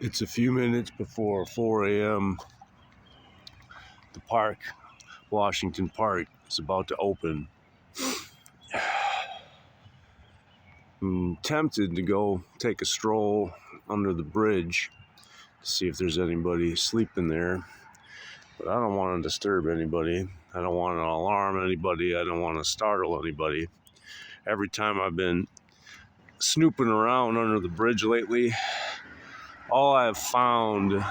It's a few minutes before 4 a.m. The park, Washington Park, is about to open. I'm tempted to go take a stroll under the bridge to see if there's anybody sleeping there. But I don't want to disturb anybody. I don't want to alarm anybody. I don't want to startle anybody. Every time I've been snooping around under the bridge lately, all I've found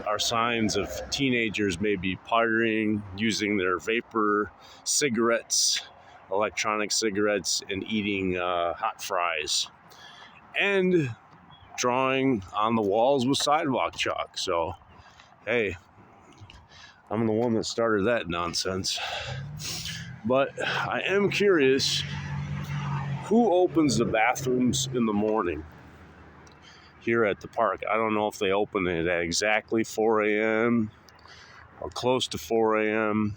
are signs of teenagers maybe partying, using their vapor cigarettes, electronic cigarettes, and eating hot fries, and drawing on the walls with sidewalk chalk. So, hey, I'm the one that started that nonsense. But I am curious, who opens the bathrooms in the morning here at the park? I don't know if they open it at exactly 4 a.m. or close to 4 a.m.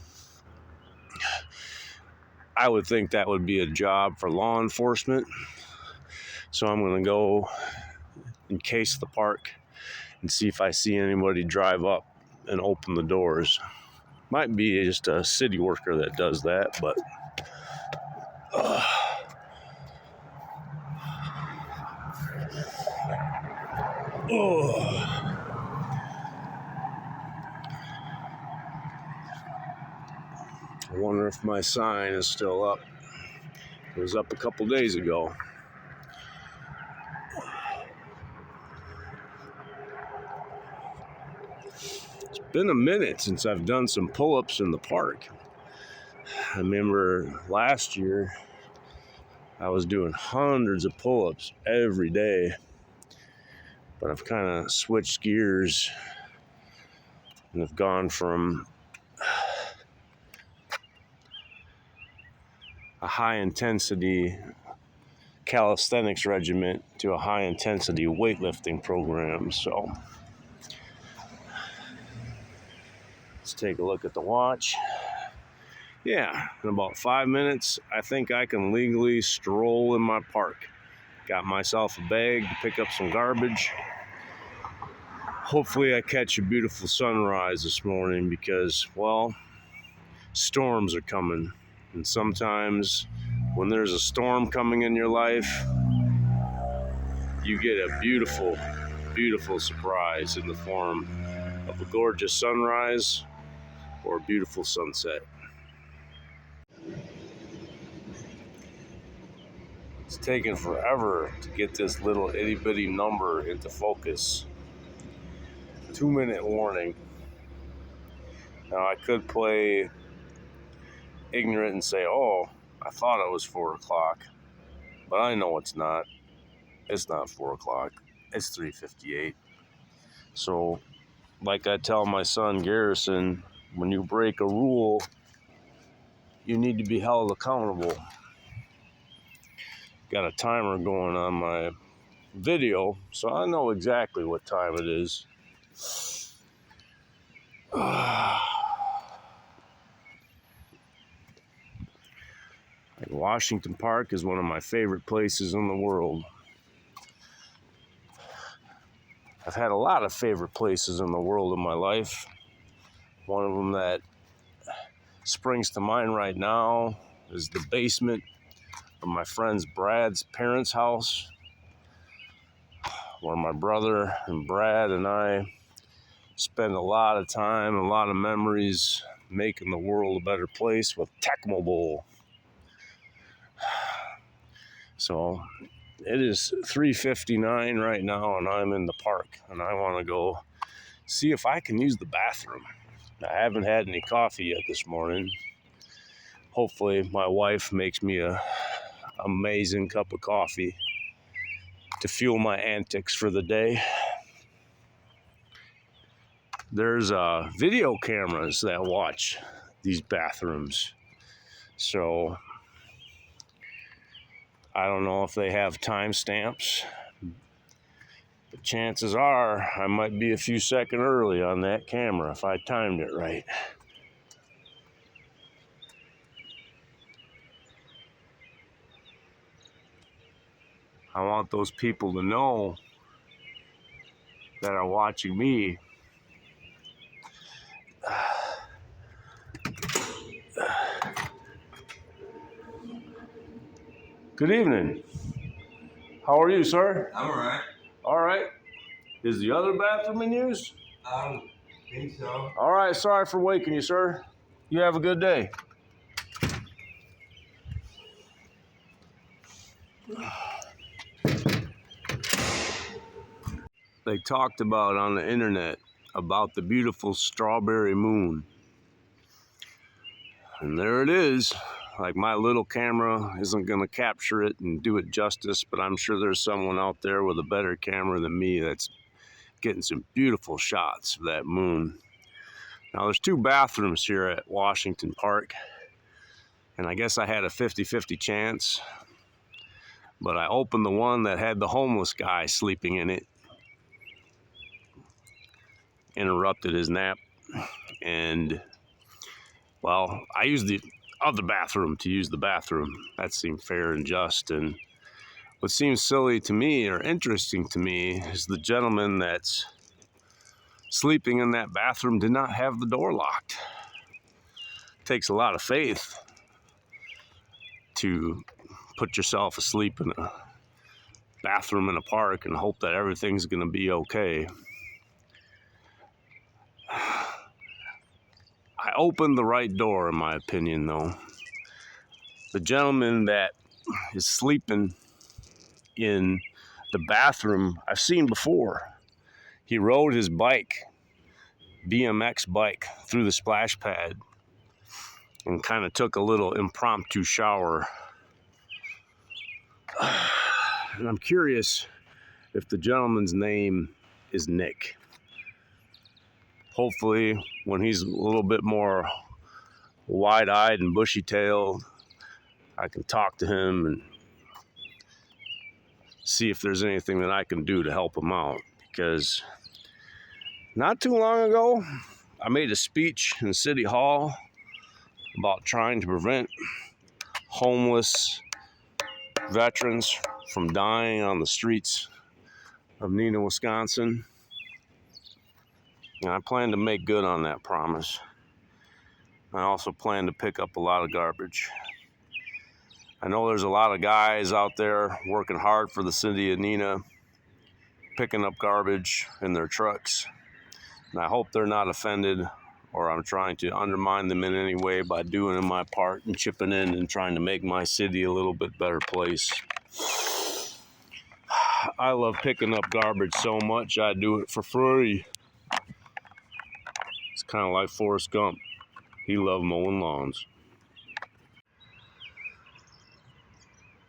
I would think that would be a job for law enforcement. So I'm going to go encase the park and see if I see anybody drive up and open the doors. Might be just a city worker that does that, but I wonder if my sign is still up. It was up a couple days ago. It's been a minute since I've done some pull-ups in the park. I remember last year I was doing hundreds of pull-ups every day, but I've kind of switched gears and have gone from a high-intensity calisthenics regiment to a high-intensity weightlifting program. So let's take a look at the watch. Yeah, in about 5 minutes, I think I can legally stroll in my park. Got myself a bag to pick up some garbage. Hopefully I catch a beautiful sunrise this morning because, well, storms are coming. And sometimes when there's a storm coming in your life, you get a beautiful, beautiful surprise in the form of a gorgeous sunrise or a beautiful sunset. It's taken forever to get this little itty bitty number into focus. 2-minute warning. Now I could play ignorant and say, oh, I thought it was 4 o'clock, but I know it's not. It's not 4 o'clock. It's 3:58. So, like I tell my son Garrison, when you break a rule, you need to be held accountable. Got a timer going on my video, so I know exactly what time it is. Washington Park is one of my favorite places in the world. I've had a lot of favorite places in the world in my life. One of them that springs to mind right now is the basement of my friend's Brad's parents' house, where my brother and Brad and I spend a lot of time, a lot of memories making the world a better place with Tecmo Bowl. So it is 3:59 right now, and I'm in the park, and I want to go see if I can use the bathroom. I haven't had any coffee yet this morning. Hopefully my wife makes me a amazing cup of coffee to fuel my antics for the day. There's video cameras that watch these bathrooms. So I don't know if they have timestamps, but chances are I might be a few seconds early on that camera if I timed it right. I want those people to know that are watching me. Good evening. How are you, sir? I'm alright. All right. Is the other bathroom in use? I don't think so. All right. Sorry for waking you, sir. You have a good day. They talked about on the internet about the beautiful strawberry moon. And there it is. Like, my little camera isn't going to capture it and do it justice, but I'm sure there's someone out there with a better camera than me that's getting some beautiful shots of that moon. Now, there's 2 bathrooms here at Washington Park, and I guess I had a 50-50 chance, but I opened the one that had the homeless guy sleeping in it, interrupted his nap, and, well, I used the other bathroom to use the bathroom. That seemed fair and just. And what seems silly to me, or interesting to me, is the gentleman that's sleeping in that bathroom did not have the door locked. It takes a lot of faith to put yourself asleep in a bathroom in a park and hope that everything's going to be okay. I opened the right door, in my opinion, though. The gentleman that is sleeping in the bathroom I've seen before. He rode his bike, BMX bike, through the splash pad and kind of took a little impromptu shower. And I'm curious if the gentleman's name is Nick. Hopefully, when he's a little bit more wide-eyed and bushy-tailed, I can talk to him and see if there's anything that I can do to help him out. Because not too long ago, I made a speech in City Hall about trying to prevent homeless veterans from dying on the streets of Neenah, Wisconsin. And I plan to make good on that promise. I also plan to pick up a lot of garbage. I know there's a lot of guys out there working hard for the city of Neenah, picking up garbage in their trucks. And I hope they're not offended, or I'm trying to undermine them in any way by doing my part and chipping in and trying to make my city a little bit better place. I love picking up garbage so much, I do it for free. It's kind of like Forrest Gump. He loved mowing lawns.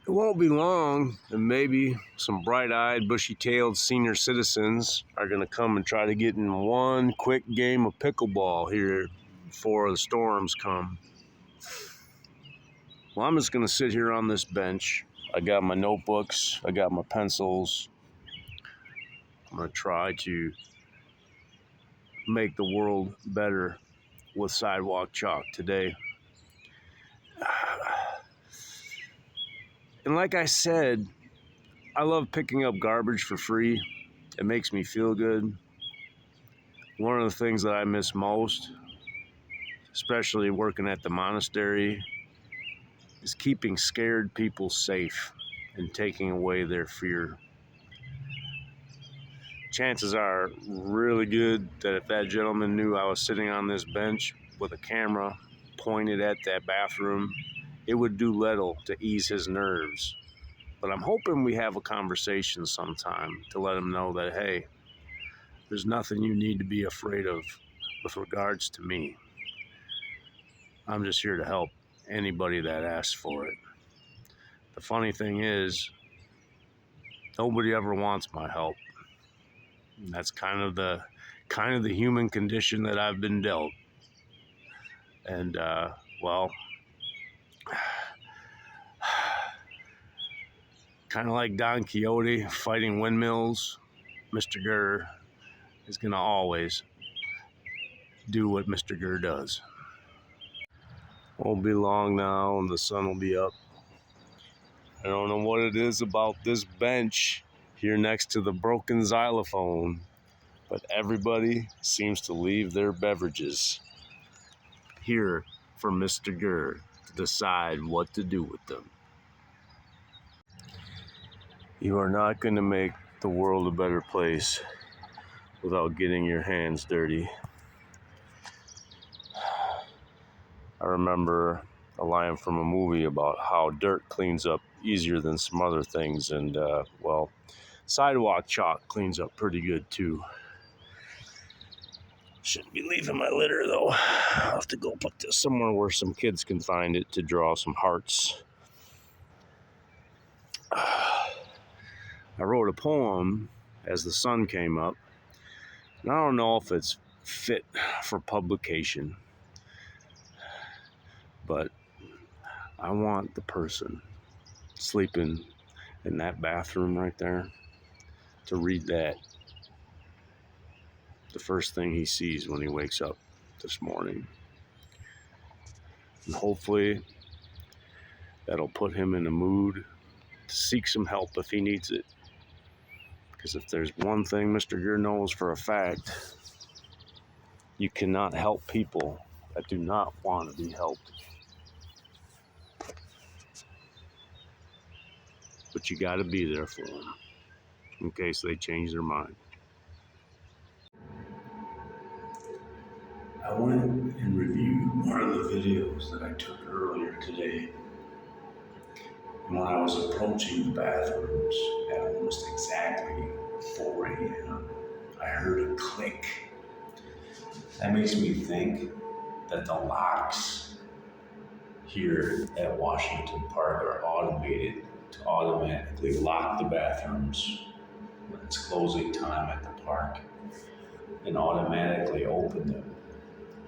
It won't be long, and maybe some bright-eyed, bushy-tailed senior citizens are going to come and try to get in one quick game of pickleball here before the storms come. Well, I'm just going to sit here on this bench. I got my notebooks. I got my pencils. I'm going to try to make the world better with sidewalk chalk today. And like I said, I love picking up garbage for free. It makes me feel good. One of the things that I miss most, especially working at the monastery, is keeping scared people safe and taking away their fear. Chances are really good that if that gentleman knew I was sitting on this bench with a camera pointed at that bathroom, it would do little to ease his nerves. But I'm hoping we have a conversation sometime to let him know that, hey, there's nothing you need to be afraid of with regards to me. I'm just here to help anybody that asks for it. The funny thing is, nobody ever wants my help. And that's kind of the human condition that I've been dealt. And well, kind of like Don Quixote fighting windmills, Mrgrrr is going to always do what Mrgrrr does. Won't be long now and the sun will be up. I don't know what it is about this bench here next to the broken xylophone, but everybody seems to leave their beverages here for Mr. Grrr to decide what to do with them. You are not going to make the world a better place without getting your hands dirty. I remember a line from a movie about how dirt cleans up easier than some other things, and well, sidewalk chalk cleans up pretty good too. Shouldn't be leaving my litter though. I'll have to go put this somewhere where some kids can find it to draw some hearts. I wrote a poem as the sun came up, and I don't know if it's fit for publication, but I want the person sleeping in that bathroom right there to read that the first thing he sees when he wakes up this morning. And hopefully that'll put him in a mood to seek some help if he needs it. Because if there's one thing Mr. Grrr knows for a fact, you cannot help people that do not want to be helped. But you got to be there for them in case they change their mind. I went and reviewed one of the videos that I took earlier today. And when I was approaching the bathrooms at almost exactly 4 a.m., I heard a click. That makes me think that the locks here at Washington Park are automated to automatically lock the bathrooms when it's closing time at the park and automatically open them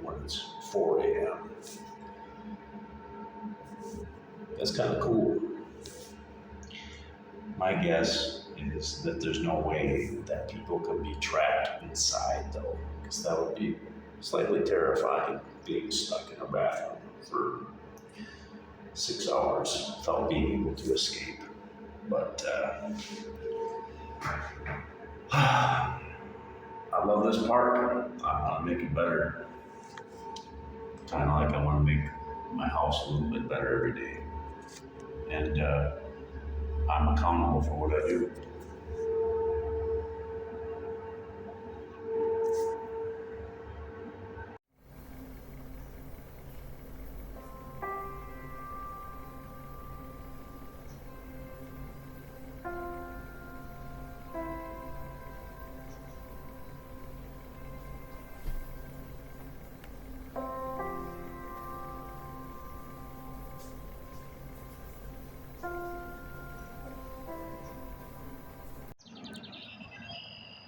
when it's 4 a.m. That's kind of cool. My guess is that there's no way that people can be trapped inside though, because that would be slightly terrifying, being stuck in a bathroom for 6 hours without being able to escape. But I love this park. I want to make it better. Kind of like I want to make my house a little bit better every day. And I'm accountable for what I do.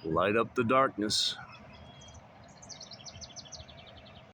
Light up the darkness.